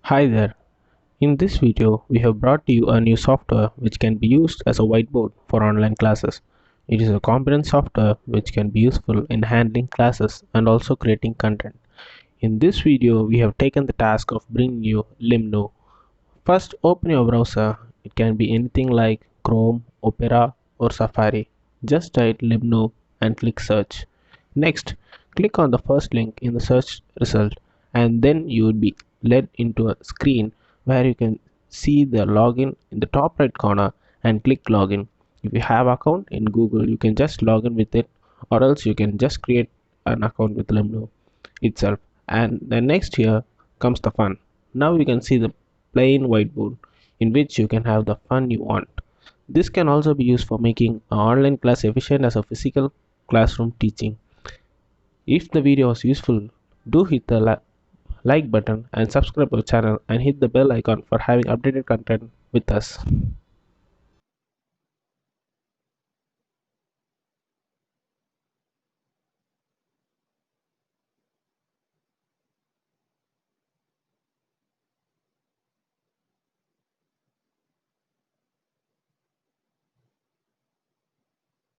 Hi there. In this video, we have brought to you a new software which can be used as a whiteboard for online classes. It is a competent software which can be useful in handling classes and also creating content. In this video, we have taken the task of bringing you Limnu. First, open your browser. It can be anything like Chrome, Opera, or Safari. Just type Limnu and click search. Next, click on the first link in the search result and then you will be led into a screen where you can see the login in the top right corner and click login. If you have account in Google, you can just log in with it, or else you can just create an account with Limnu itself. And then next here comes the fun. Now you can see the plain whiteboard in which you can have the fun you want. This can also be used for making an online class efficient as a physical classroom teaching. If the video was useful, do hit the like button and subscribe our channel and hit the bell icon for having updated content with us.